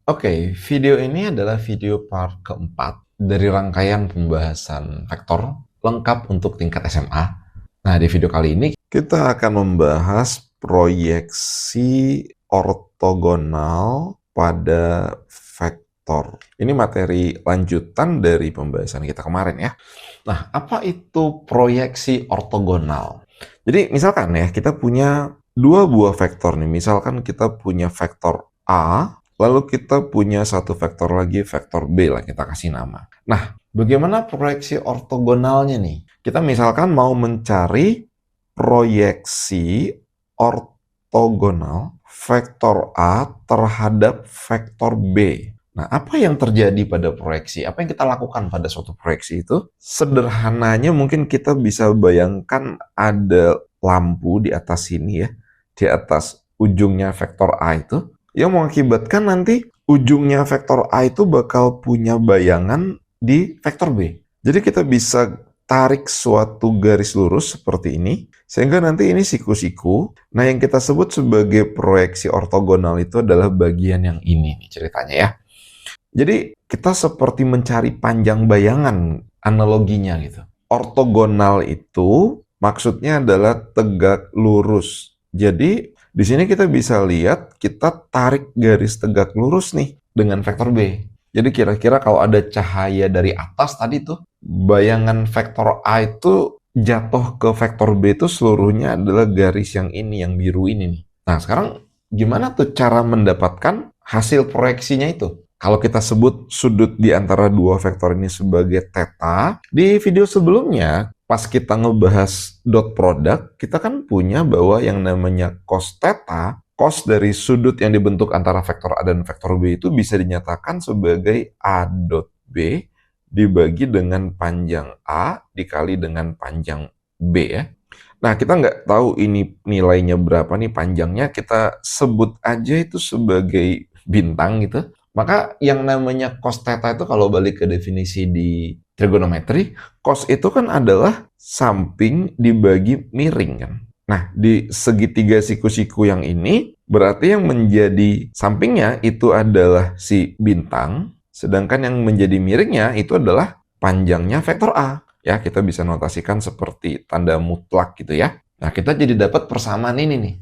Oke, video ini adalah video part keempat dari rangkaian pembahasan vektor lengkap untuk tingkat SMA. Nah, di video kali ini kita akan membahas proyeksi ortogonal pada vektor. Ini materi lanjutan dari pembahasan kita kemarin ya. Nah, apa itu proyeksi ortogonal? Jadi, misalkan ya, kita punya dua buah vektor nih. Misalkan kita punya vektor A, lalu kita punya satu vektor lagi, vektor B lah kita kasih nama. Nah, bagaimana proyeksi ortogonalnya nih? Kita misalkan mau mencari proyeksi ortogonal vektor A terhadap vektor B. Nah, apa yang terjadi pada proyeksi? Apa yang kita lakukan pada suatu proyeksi itu? Sederhananya mungkin kita bisa bayangkan ada lampu di atas sini ya, di atas ujungnya vektor A itu, yang mengakibatkan nanti ujungnya vektor A itu bakal punya bayangan di vektor B. Jadi kita bisa tarik suatu garis lurus seperti ini, sehingga nanti ini siku-siku. Nah, yang kita sebut sebagai proyeksi ortogonal itu adalah bagian yang ini nih ceritanya ya. Jadi kita seperti mencari panjang bayangan analoginya gitu. Ortogonal itu maksudnya adalah tegak lurus. Jadi di sini kita bisa lihat kita tarik garis tegak lurus nih dengan vektor B. Jadi kira-kira kalau ada cahaya dari atas tadi tuh, bayangan vektor A itu jatuh ke vektor B itu seluruhnya adalah garis yang ini, yang biru ini nih. Nah, sekarang gimana tuh cara mendapatkan hasil proyeksinya itu? Kalau kita sebut sudut di antara dua vektor ini sebagai theta, di video sebelumnya, pas kita ngebahas dot product, kita kan punya bahwa yang namanya cos theta, cos dari sudut yang dibentuk antara vektor A dan vektor B itu bisa dinyatakan sebagai A dot B dibagi dengan panjang A dikali dengan panjang B ya. Nah, kita nggak tahu ini nilainya berapa nih panjangnya, kita sebut aja itu sebagai bintang gitu. Maka yang namanya cos theta itu kalau balik ke definisi di trigonometri, cos itu kan adalah samping dibagi miring kan. Nah, di segitiga siku-siku yang ini, berarti yang menjadi sampingnya itu adalah si bintang, sedangkan yang menjadi miringnya itu adalah panjangnya vektor A. Ya, kita bisa notasikan seperti tanda mutlak gitu ya. Nah, kita jadi dapat persamaan ini nih.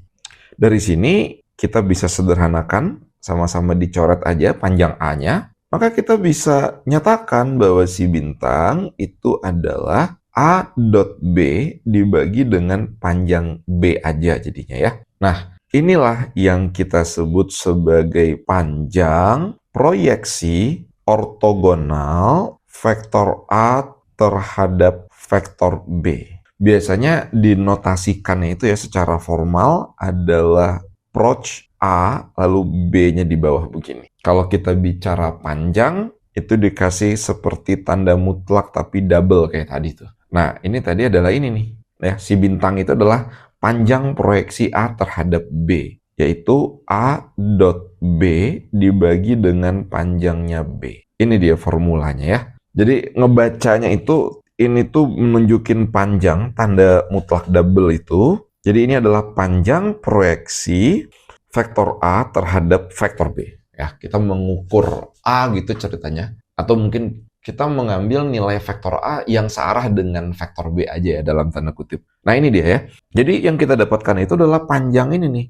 Dari sini kita bisa sederhanakan, sama-sama dicoret aja panjang A-nya, maka kita bisa nyatakan bahwa si bintang itu adalah A dot B dibagi dengan panjang B aja jadinya ya. Nah, inilah yang kita sebut sebagai panjang proyeksi ortogonal vektor A terhadap vektor B. Biasanya dinotasikannya itu ya secara formal adalah proch A, lalu B-nya di bawah begini. Kalau kita bicara panjang, itu dikasih seperti tanda mutlak tapi double kayak tadi tuh. Nah, ini tadi adalah ini nih. Ya, si bintang itu adalah panjang proyeksi A terhadap B, yaitu A dot B dibagi dengan panjangnya B. Ini dia formulanya ya. Jadi ngebacanya itu, ini tuh menunjukin panjang, tanda mutlak double itu. Jadi ini adalah panjang proyeksi vektor A terhadap vektor B. Ya, kita mengukur A gitu ceritanya. Atau mungkin kita mengambil nilai vektor A yang searah dengan vektor B aja ya dalam tanda kutip. Nah, ini dia ya. Jadi yang kita dapatkan itu adalah panjang ini nih.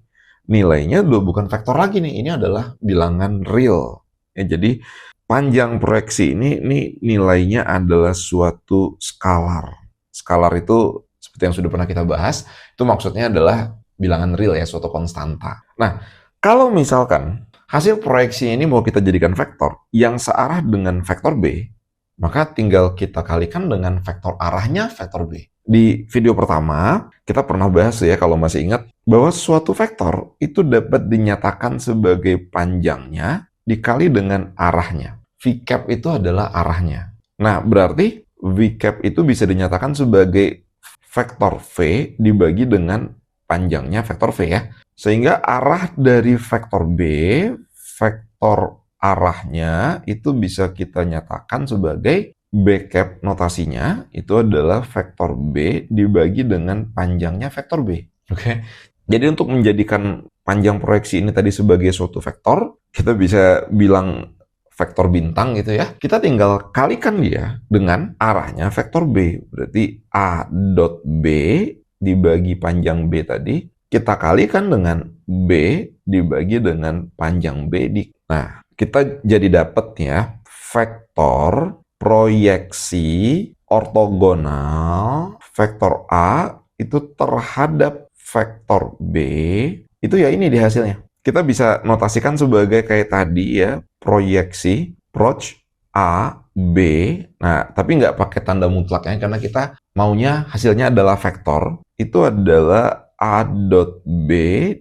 Nilainya bukan vektor lagi nih. Ini adalah bilangan real. Ya, jadi panjang proyeksi ini nilainya adalah suatu skalar. Skalar itu seperti yang sudah pernah kita bahas, itu maksudnya adalah bilangan real ya, suatu konstanta. Nah, kalau misalkan hasil proyeksi ini mau kita jadikan vektor yang searah dengan vektor B, maka tinggal kita kalikan dengan vektor arahnya vektor B. Di video pertama, kita pernah bahas ya, kalau masih ingat, bahwa suatu vektor itu dapat dinyatakan sebagai panjangnya dikali dengan arahnya. V cap itu adalah arahnya. Nah, berarti V cap itu bisa dinyatakan sebagai vektor V dibagi dengan panjangnya vektor V ya. Sehingga arah dari vektor B, vektor arahnya itu bisa kita nyatakan sebagai B cap notasinya itu adalah vektor B dibagi dengan panjangnya vektor B. Oke. Jadi untuk menjadikan panjang proyeksi ini tadi sebagai suatu vektor, kita bisa bilang vektor bintang gitu ya. Kita tinggal kalikan dia dengan arahnya vektor B. Berarti A dot B dibagi panjang B tadi, kita kalikan dengan B dibagi dengan panjang B. Nah, kita jadi dapat ya vektor proyeksi ortogonal vektor A itu terhadap vektor B, itu ya ini di hasilnya. Kita bisa notasikan sebagai kayak tadi ya, proyeksi, proch A, B. Nah, tapi nggak pakai tanda mutlaknya karena kita maunya hasilnya adalah vektor. Itu adalah A dot B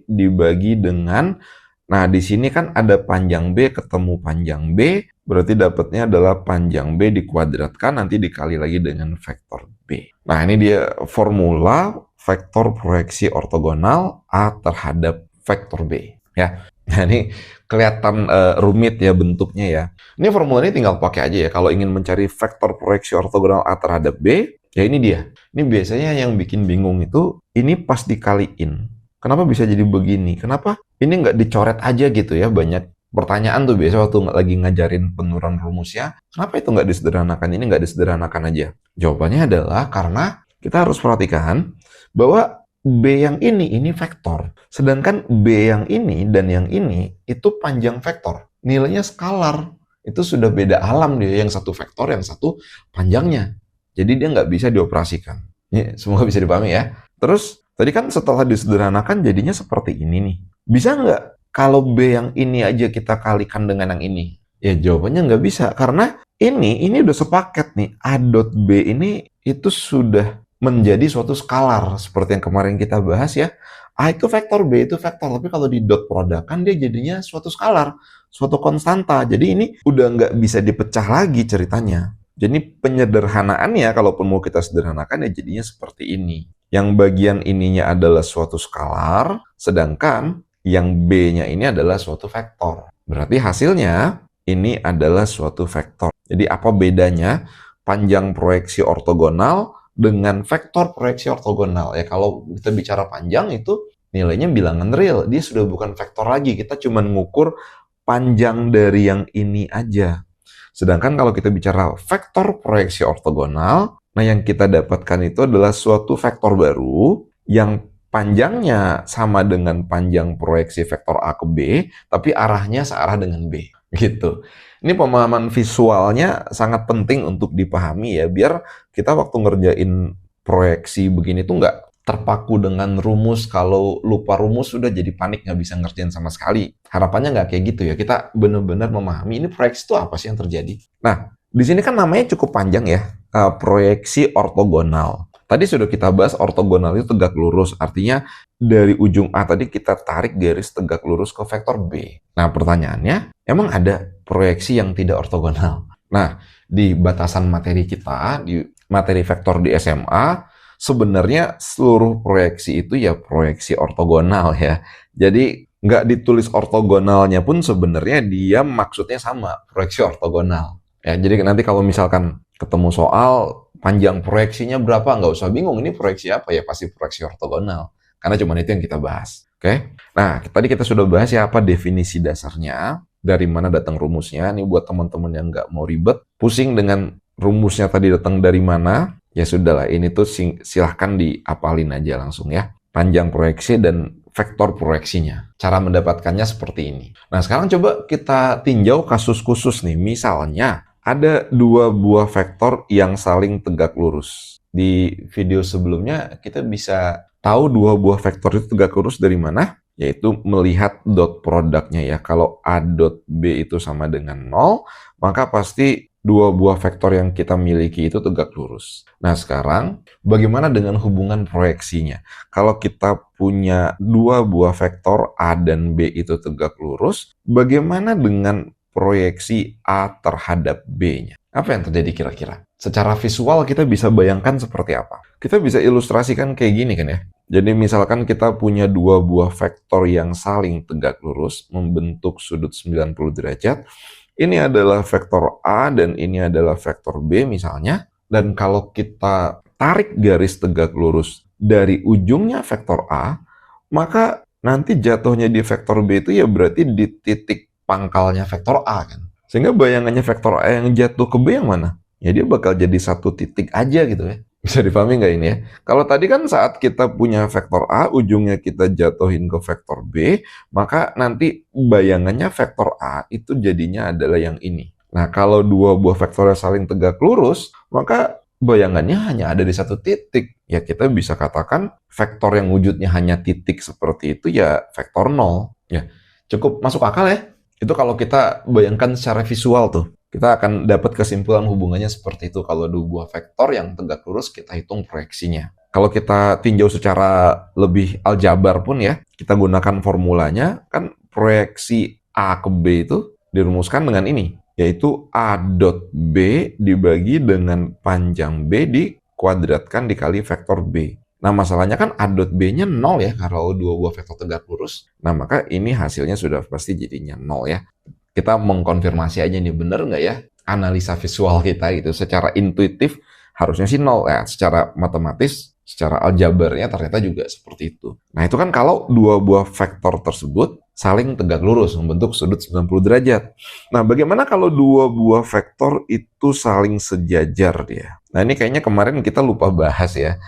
dibagi dengan, nah di sini kan ada panjang B ketemu panjang B, berarti dapatnya adalah panjang B dikuadratkan, nanti dikali lagi dengan vektor B. Nah, ini dia formula vektor proyeksi ortogonal A terhadap vektor B. Ya, nah ini kelihatan rumit ya bentuknya ya. Ini formula ini tinggal pakai aja ya. Kalau ingin mencari vektor proyeksi ortogonal A terhadap B, ya ini dia. Ini biasanya yang bikin bingung itu, ini pas dikaliin. Kenapa bisa jadi begini? Kenapa ini nggak dicoret aja gitu ya? Banyak pertanyaan tuh biasa waktu lagi ngajarin penurunan rumusnya. Kenapa itu nggak disederhanakan? Ini nggak disederhanakan aja. Jawabannya adalah karena kita harus perhatikan bahwa B yang ini vektor. Sedangkan B yang ini dan yang ini itu panjang vektor. Nilainya skalar. Itu sudah beda alam dia. Yang satu vektor, yang satu panjangnya. Jadi dia nggak bisa dioperasikan. Ini semoga bisa dipahami ya. Terus, tadi kan setelah disederhanakan jadinya seperti ini nih. Bisa nggak kalau B yang ini aja kita kalikan dengan yang ini? Ya jawabannya nggak bisa. Karena ini udah sepaket nih. A dot B ini itu sudah menjadi suatu skalar. Seperti yang kemarin kita bahas ya. A itu vektor, B itu vektor. Tapi kalau di dot produkkan dia jadinya suatu skalar. Suatu konstanta. Jadi ini udah nggak bisa dipecah lagi ceritanya. Jadi penyederhanaannya, kalaupun mau kita sederhanakan, ya jadinya seperti ini. Yang bagian ininya adalah suatu skalar, sedangkan yang B-nya ini adalah suatu vektor. Berarti hasilnya ini adalah suatu vektor. Jadi apa bedanya panjang proyeksi ortogonal dengan vektor proyeksi ortogonal? Ya kalau kita bicara panjang itu nilainya bilangan real. Dia sudah bukan vektor lagi. Kita cuma ngukur panjang dari yang ini aja. Sedangkan kalau kita bicara vektor proyeksi ortogonal, nah yang kita dapatkan itu adalah suatu vektor baru yang panjangnya sama dengan panjang proyeksi vektor A ke B, tapi arahnya searah dengan B. Gitu. Ini pemahaman visualnya sangat penting untuk dipahami ya, biar kita waktu ngerjain proyeksi begini tuh nggak terpaku dengan rumus. Kalau lupa rumus sudah jadi panik, nggak bisa ngerjain sama sekali. Harapannya nggak kayak gitu ya. Kita benar-benar memahami ini proyeksi itu apa sih yang terjadi. Nah, di sini kan namanya cukup panjang ya, proyeksi ortogonal. Tadi sudah kita bahas ortogonal itu tegak lurus. Artinya dari ujung A tadi kita tarik garis tegak lurus ke vektor B. Nah, pertanyaannya, emang ada proyeksi yang tidak ortogonal? Nah, di batasan materi kita, di materi vektor di SMA, sebenarnya seluruh proyeksi itu ya proyeksi ortogonal ya. Jadi nggak ditulis ortogonalnya pun sebenarnya dia maksudnya sama, proyeksi ortogonal. Ya, jadi nanti kalau misalkan ketemu soal panjang proyeksinya berapa, nggak usah bingung ini proyeksi apa ya, pasti proyeksi ortogonal. Karena cuma itu yang kita bahas. Oke? Nah, tadi kita sudah bahas ya apa definisi dasarnya, dari mana datang rumusnya. Ini buat teman-teman yang nggak mau ribet, pusing dengan rumusnya tadi datang dari mana, ya sudahlah, ini tuh silahkan diapalin aja langsung ya. Panjang proyeksi dan vektor proyeksinya. Cara mendapatkannya seperti ini. Nah, sekarang coba kita tinjau kasus khusus nih. Misalnya, ada dua buah vektor yang saling tegak lurus. Di video sebelumnya, kita bisa tahu dua buah vektor itu tegak lurus dari mana? Yaitu melihat dot produknya ya. Kalau A dot B itu sama dengan 0, maka pasti dua buah vektor yang kita miliki itu tegak lurus. Nah, sekarang bagaimana dengan hubungan proyeksinya? Kalau kita punya dua buah vektor A dan B itu tegak lurus, bagaimana dengan proyeksi A terhadap B-nya? Apa yang terjadi kira-kira? Secara visual kita bisa bayangkan seperti apa? Kita bisa ilustrasikan kayak gini kan ya. Jadi misalkan kita punya dua buah vektor yang saling tegak lurus, membentuk sudut 90 derajat. Ini adalah vektor A dan ini adalah vektor B misalnya. Dan kalau kita tarik garis tegak lurus dari ujungnya vektor A, maka nanti jatuhnya di vektor B itu ya berarti di titik pangkalnya vektor A kan. Sehingga bayangannya vektor A yang jatuh ke B yang mana? Ya dia bakal jadi satu titik aja gitu ya. Bisa dipahami nggak ini ya? Kalau tadi kan saat kita punya vektor A, ujungnya kita jatuhin ke vektor B, maka nanti bayangannya vektor A itu jadinya adalah yang ini. Nah, kalau dua buah vektornya saling tegak lurus, maka bayangannya hanya ada di satu titik. Ya kita bisa katakan vektor yang wujudnya hanya titik seperti itu ya vektor 0. Ya, cukup masuk akal ya? Itu kalau kita bayangkan secara visual tuh. Kita akan dapat kesimpulan hubungannya seperti itu. Kalau dua buah vektor yang tegak lurus, kita hitung proyeksinya. Kalau kita tinjau secara lebih aljabar pun ya, kita gunakan formulanya, kan proyeksi A ke B itu dirumuskan dengan ini, yaitu A dot B dibagi dengan panjang B dikuadratkan dikali vektor B. Nah, masalahnya kan A dot B-nya 0 ya, kalau dua buah vektor tegak lurus. Nah, maka ini hasilnya sudah pasti jadinya 0 ya. Kita mengkonfirmasi aja nih, bener nggak ya analisa visual kita gitu. Secara intuitif harusnya sih 0 ya, secara matematis, secara aljabarnya ternyata juga seperti itu. Nah itu kan kalau dua buah vektor tersebut saling tegak lurus, membentuk sudut 90 derajat. Nah bagaimana kalau dua buah vektor itu saling sejajar dia? Nah ini kayaknya kemarin kita lupa bahas ya.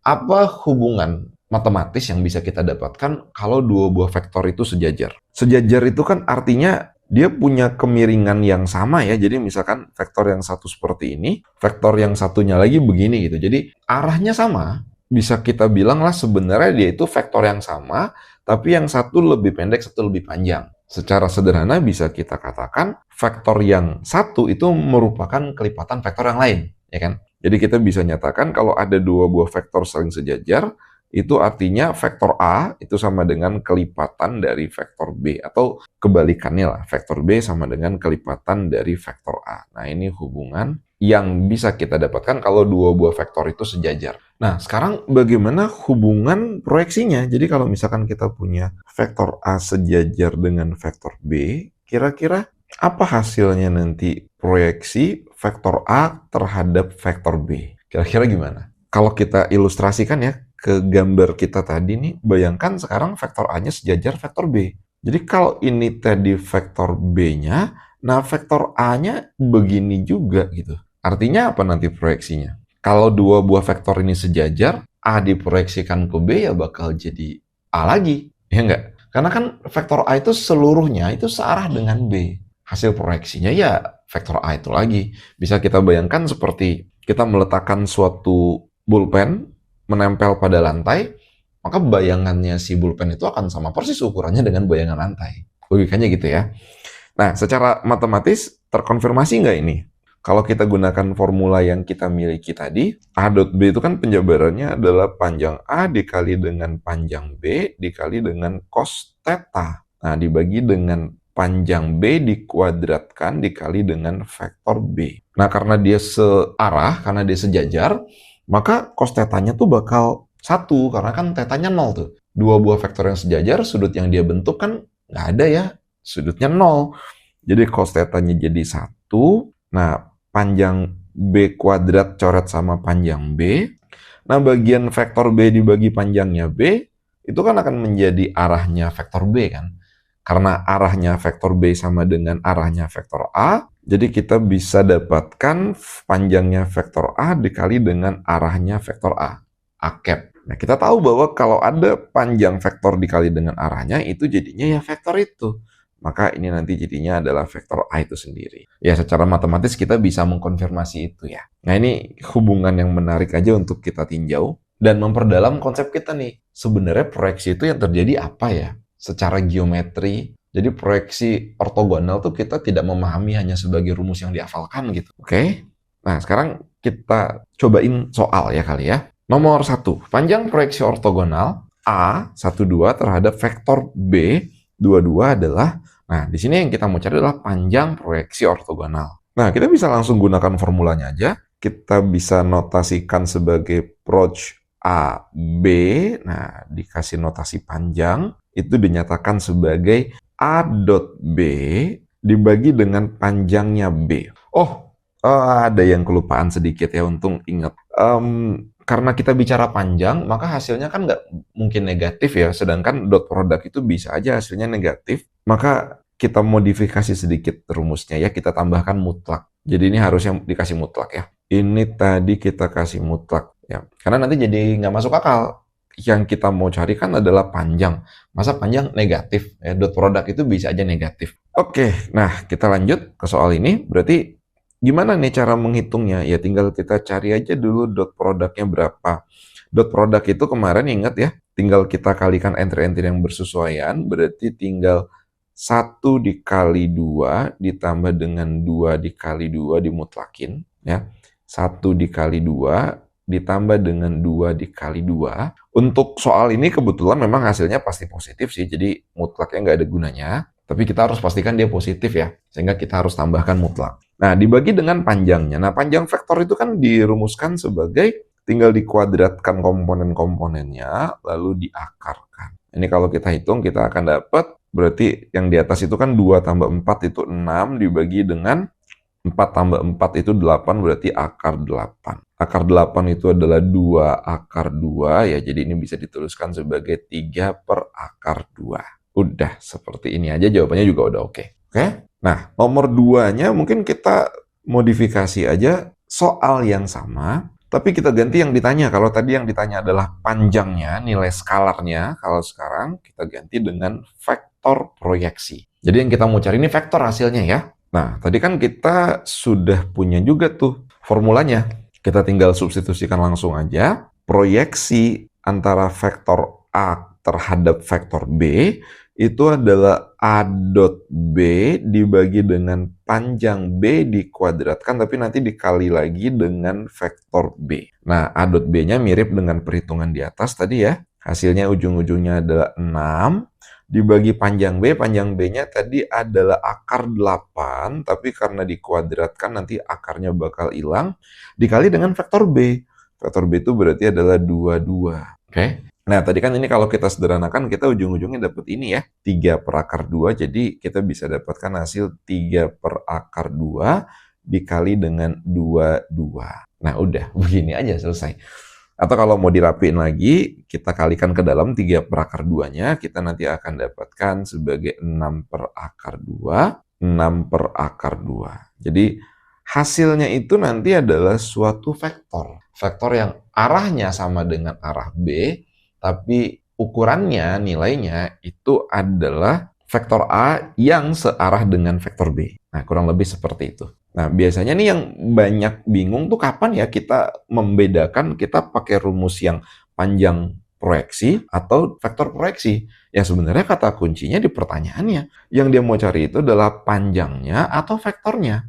Apa hubungan matematis yang bisa kita dapatkan kalau dua buah vektor itu sejajar? Sejajar itu kan artinya dia punya kemiringan yang sama ya. Jadi misalkan vektor yang satu seperti ini, vektor yang satunya lagi begini gitu. Jadi arahnya sama. Bisa kita bilang lah sebenarnya dia itu vektor yang sama, tapi yang satu lebih pendek, satu lebih panjang. Secara sederhana bisa kita katakan vektor yang satu itu merupakan kelipatan vektor yang lain, ya kan? Jadi kita bisa nyatakan kalau ada dua buah vektor saling sejajar, itu artinya vektor A itu sama dengan kelipatan dari vektor B, atau kebalikannya lah, vektor B sama dengan kelipatan dari vektor A. Nah ini hubungan yang bisa kita dapatkan kalau dua buah vektor itu sejajar. Nah sekarang bagaimana hubungan proyeksinya? Jadi kalau misalkan kita punya vektor A sejajar dengan vektor B, kira-kira apa hasilnya nanti proyeksi vektor A terhadap vektor B? Kira-kira gimana? Kalau kita ilustrasikan ya, ke gambar kita tadi nih, bayangkan sekarang vektor A-nya sejajar vektor B. Jadi kalau ini tadi vektor B-nya, nah vektor A-nya begini juga gitu. Artinya apa nanti proyeksinya? Kalau dua buah vektor ini sejajar, A diproyeksikan ke B ya bakal jadi A lagi, ya enggak? Karena kan vektor A itu seluruhnya itu searah dengan B. Hasil proyeksinya ya vektor A itu lagi. Bisa kita bayangkan seperti kita meletakkan suatu pulpen menempel pada lantai, maka bayangannya si pulpen itu akan sama persis ukurannya dengan bayangan lantai. Logikanya gitu ya. Nah, secara matematis terkonfirmasi nggak ini? Kalau kita gunakan formula yang kita miliki tadi, A dot B itu kan penjabarannya adalah panjang A dikali dengan panjang B dikali dengan cos theta. Nah, dibagi dengan panjang B dikuadratkan dikali dengan vektor B. Nah, karena dia searah, karena dia sejajar, maka cos theta-nya tuh bakal 1, karena kan theta-nya 0 tuh. Dua buah vektor yang sejajar, sudut yang dia bentuk kan nggak ada ya, sudutnya 0. Jadi cos theta-nya jadi 1, nah panjang B kuadrat coret sama panjang B, nah bagian vektor B dibagi panjangnya B, itu kan akan menjadi arahnya vektor B kan. Karena arahnya vektor B sama dengan arahnya vektor A, jadi kita bisa dapatkan panjangnya vektor A dikali dengan arahnya vektor A, A cap. Nah, kita tahu bahwa kalau ada panjang vektor dikali dengan arahnya, itu jadinya ya vektor itu. Maka ini nanti jadinya adalah vektor A itu sendiri. Ya, secara matematis kita bisa mengkonfirmasi itu ya. Nah, ini hubungan yang menarik aja untuk kita tinjau dan memperdalam konsep kita nih. Sebenarnya proyeksi itu yang terjadi apa ya? Secara geometri. Jadi proyeksi ortogonal tuh kita tidak memahami hanya sebagai rumus yang dihafalkan gitu. Oke? Nah, sekarang kita cobain soal ya kali ya. Nomor 1, panjang proyeksi ortogonal A12 terhadap vektor B22 adalah, nah di sini yang kita mau cari adalah panjang proyeksi ortogonal. Nah, kita bisa langsung gunakan formulanya aja. Kita bisa notasikan sebagai proch AB, nah dikasih notasi panjang, itu dinyatakan sebagai A dot B dibagi dengan panjangnya B. Oh, ada yang kelupaan sedikit ya, untung ingat. karena kita bicara panjang, maka hasilnya kan nggak mungkin negatif ya, sedangkan dot product itu bisa aja hasilnya negatif, maka kita modifikasi sedikit rumusnya ya, kita tambahkan mutlak. Jadi ini harusnya dikasih mutlak ya. Ini tadi kita kasih mutlak ya, karena nanti jadi nggak masuk akal. Yang kita mau cari kan adalah panjang. Masa panjang negatif? Ya, dot product itu bisa aja negatif. Oke, nah kita lanjut ke soal ini. Berarti gimana nih cara menghitungnya? Ya tinggal kita cari aja dulu dot produknya berapa. Dot produk itu kemarin ingat ya, tinggal kita kalikan entry-entry yang bersesuaian, berarti tinggal 1 dikali 2 ditambah dengan 2 dikali 2 dimutlakin. Ya. 1 dikali 2 ditambah dengan 2 dikali 2. Untuk soal ini kebetulan memang hasilnya pasti positif sih, jadi mutlaknya nggak ada gunanya. Tapi kita harus pastikan dia positif ya, sehingga kita harus tambahkan mutlak. Nah, dibagi dengan panjangnya. Nah, panjang vektor itu kan dirumuskan sebagai tinggal dikuadratkan komponen-komponennya, lalu diakarkan. Ini kalau kita hitung, kita akan dapat, berarti yang di atas itu kan 2 tambah 4 itu 6, dibagi dengan 4 tambah 4 itu 8, berarti akar 8. Akar 8 itu adalah 2 akar 2, ya jadi ini bisa dituliskan sebagai 3 per akar 2. Udah, seperti ini aja jawabannya juga udah oke. Oke? Nah, nomor 2-nya mungkin kita modifikasi aja soal yang sama, tapi kita ganti yang ditanya. Kalau tadi yang ditanya adalah panjangnya, nilai skalarnya, kalau sekarang kita ganti dengan vektor proyeksi. Jadi yang kita mau cari ini vektor hasilnya ya. Nah, tadi kan kita sudah punya juga tuh formulanya. Kita tinggal substitusikan langsung aja. Proyeksi antara vektor A terhadap vektor B itu adalah A dot B dibagi dengan panjang B dikuadratkan, tapi nanti dikali lagi dengan vektor B. Nah, A dot B-nya mirip dengan perhitungan di atas tadi ya. Hasilnya ujung-ujungnya adalah 6. Dibagi panjang B-nya tadi adalah akar 8, tapi karena dikuadratkan nanti akarnya bakal hilang, dikali dengan vektor B. Vektor B itu berarti adalah 22. Oke? Nah, tadi kan ini kalau kita sederhanakan, kita ujung-ujungnya dapat ini ya, 3 per akar 2, jadi kita bisa dapatkan hasil 3 per akar 2 dikali dengan 22. Nah, udah, begini aja selesai. Atau kalau mau dirapiin lagi, kita kalikan ke dalam 3 per akar 2-nya, kita nanti akan dapatkan sebagai 6 per akar 2, 6 per akar 2. Jadi hasilnya itu nanti adalah suatu vektor. Vektor yang arahnya sama dengan arah B, tapi ukurannya, nilainya itu adalah vektor A yang searah dengan vektor B. Nah, kurang lebih seperti itu. Nah, biasanya nih yang banyak bingung tuh kapan ya kita membedakan kita pakai rumus yang panjang proyeksi atau vektor proyeksi. Ya sebenarnya kata kuncinya di pertanyaannya. Yang dia mau cari itu adalah panjangnya atau vektornya.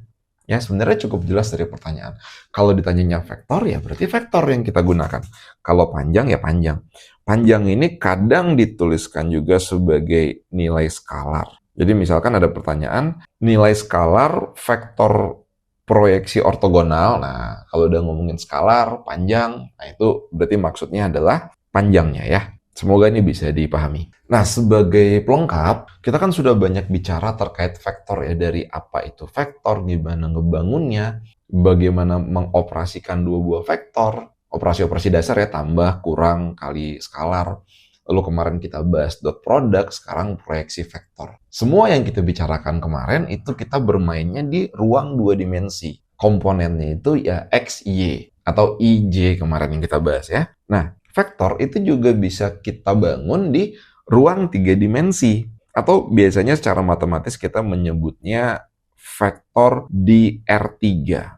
Ya sebenarnya cukup jelas dari pertanyaan. Kalau ditanyanya vektor ya berarti vektor yang kita gunakan. Kalau panjang ya panjang. Panjang ini kadang dituliskan juga sebagai nilai skalar. Jadi misalkan ada pertanyaan, nilai skalar vektor proyeksi ortogonal. Nah, kalau udah ngomongin skalar, panjang, nah itu berarti maksudnya adalah panjangnya ya. Semoga ini bisa dipahami. Nah, sebagai pelengkap, kita kan sudah banyak bicara terkait vektor ya, dari apa itu vektor, gimana ngebangunnya, bagaimana mengoperasikan dua buah vektor, operasi-operasi dasar ya, tambah, kurang, kali, skalar. Lalu kemarin kita bahas dot product, sekarang proyeksi vektor. Semua yang kita bicarakan kemarin itu kita bermainnya di ruang 2 dimensi. Komponennya itu ya X, Y, atau IJ kemarin yang kita bahas ya. Nah, vektor itu juga bisa kita bangun di ruang 3 dimensi. Atau biasanya secara matematis kita menyebutnya vektor di R3.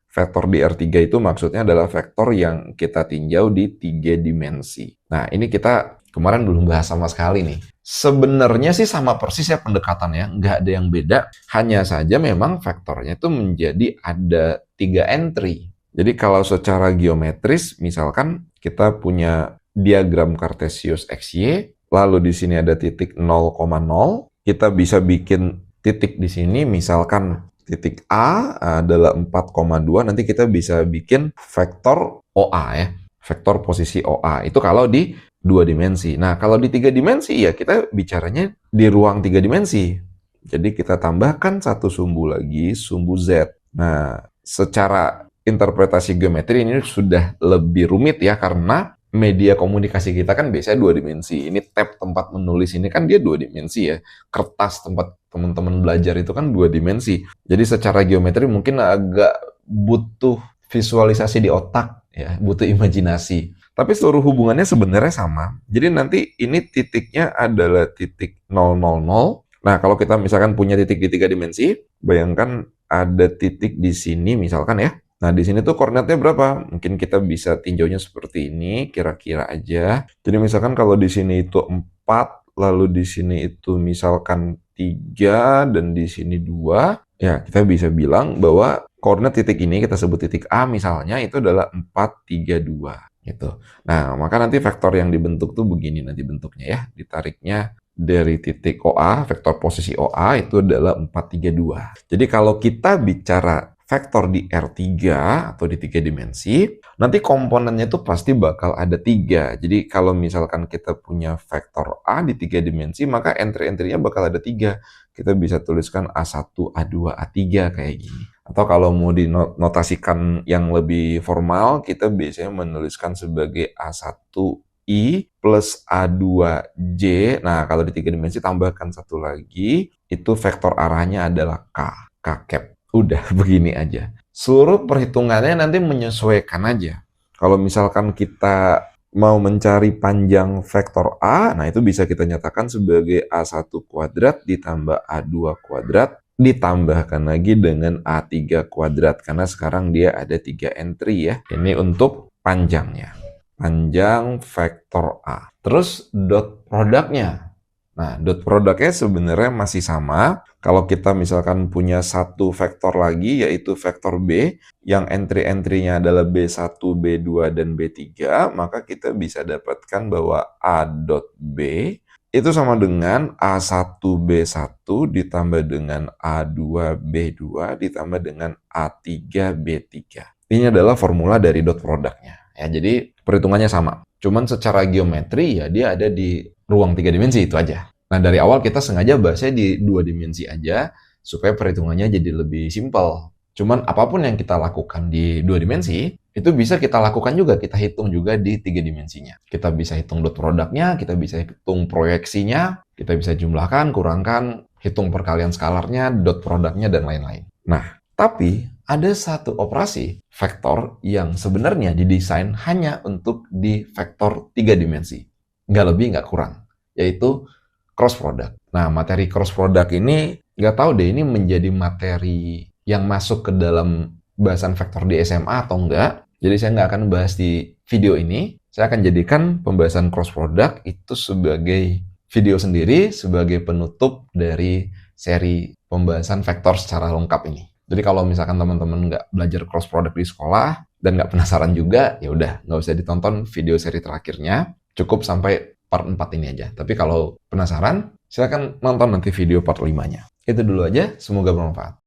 Vektor di R3 itu maksudnya adalah vektor yang kita tinjau di 3 dimensi. Nah, ini kita kemarin belum bahas sama sekali nih. Sebenarnya sih sama persis ya pendekatannya, nggak ada yang beda. Hanya saja memang vektornya itu menjadi ada 3 entry. Jadi kalau secara geometris, misalkan kita punya diagram Cartesius XY, lalu di sini ada titik 0,0, kita bisa bikin titik di sini, misalkan titik A adalah 4,2, nanti kita bisa bikin vektor OA ya, vektor posisi OA. Itu kalau di 2 dimensi. Nah, kalau di 3 dimensi ya kita bicaranya di ruang 3 dimensi. Jadi kita tambahkan satu sumbu lagi, sumbu Z. Nah, secara interpretasi geometri ini sudah lebih rumit ya, karena media komunikasi kita kan biasanya 2 dimensi. Ini tab tempat menulis ini kan dia 2 dimensi ya. Kertas tempat teman-teman belajar itu kan 2 dimensi. Jadi secara geometri mungkin agak butuh visualisasi di otak ya, butuh imajinasi. Tapi seluruh hubungannya sebenarnya sama. Jadi nanti ini titiknya adalah titik 0, 0, 0. Nah, kalau kita misalkan punya titik di 3 dimensi, bayangkan ada titik di sini misalkan ya. Nah, di sini tuh koordinatnya berapa? Mungkin kita bisa tinjaunya seperti ini, kira-kira aja. Jadi misalkan kalau di sini itu 4, lalu di sini itu misalkan 3, dan di sini 2, ya kita bisa bilang bahwa koordinat titik ini, kita sebut titik A misalnya, itu adalah 4, 3, 2. Gitu. Nah, maka nanti vektor yang dibentuk tuh begini nanti bentuknya ya. Ditariknya dari titik OA, vektor posisi OA itu adalah 4, 3, 2. Jadi kalau kita bicara vektor di R3 atau di 3 dimensi, nanti komponennya itu pasti bakal ada 3. Jadi kalau misalkan kita punya vektor A di 3 dimensi, maka entry-entry-nya bakal ada 3. Kita bisa tuliskan A1, A2, A3 kayak gini. Atau kalau mau dinotasikan yang lebih formal, kita biasanya menuliskan sebagai A1I plus A2J. Nah, kalau di 3 dimensi tambahkan satu lagi, itu vektor arahnya adalah K, K cap. Udah, begini aja. Seluruh perhitungannya nanti menyesuaikan aja. Kalau misalkan kita mau mencari panjang vektor A, nah itu bisa kita nyatakan sebagai A1 kuadrat ditambah A2 kuadrat, ditambahkan lagi dengan A3 kuadrat, karena sekarang dia ada 3 entry ya. Ini untuk panjangnya. Panjang vektor A. Terus dot produknya. Nah, dot produknya sebenarnya masih sama. Kalau kita misalkan punya satu vektor lagi, yaitu vektor B, yang entry-entry-nya adalah B1, B2, dan B3, maka kita bisa dapatkan bahwa A dot B itu sama dengan A1B1 ditambah dengan A2B2 ditambah dengan A3B3. Ini adalah formula dari dot produknya. Ya, jadi perhitungannya sama. Cuman secara geometri ya dia ada di ruang 3 dimensi itu aja. Nah, dari awal kita sengaja bahasnya di 2 dimensi aja supaya perhitungannya jadi lebih simpel. Cuman apapun yang kita lakukan di 2 dimensi, itu bisa kita lakukan juga, kita hitung juga di 3 dimensinya. Kita bisa hitung dot produknya, kita bisa hitung proyeksinya, kita bisa jumlahkan, kurangkan, hitung perkalian skalarnya, dot produknya, dan lain-lain. Nah, tapi ada satu operasi vektor yang sebenarnya didesain hanya untuk di vektor 3 dimensi. Nggak lebih, nggak kurang. Yaitu cross product. Nah, materi cross product ini, nggak tahu deh ini menjadi materi yang masuk ke dalam bahasan vektor di SMA atau enggak. Jadi saya nggak akan bahas di video ini. Saya akan jadikan pembahasan cross product itu sebagai video sendiri, sebagai penutup dari seri pembahasan vektor secara lengkap ini. Jadi kalau misalkan teman-teman nggak belajar cross product di sekolah dan nggak penasaran juga, ya udah nggak usah ditonton video seri terakhirnya. Cukup sampai part 4 ini aja. Tapi kalau penasaran, silakan nonton nanti video part 5-nya. Itu dulu aja, semoga bermanfaat.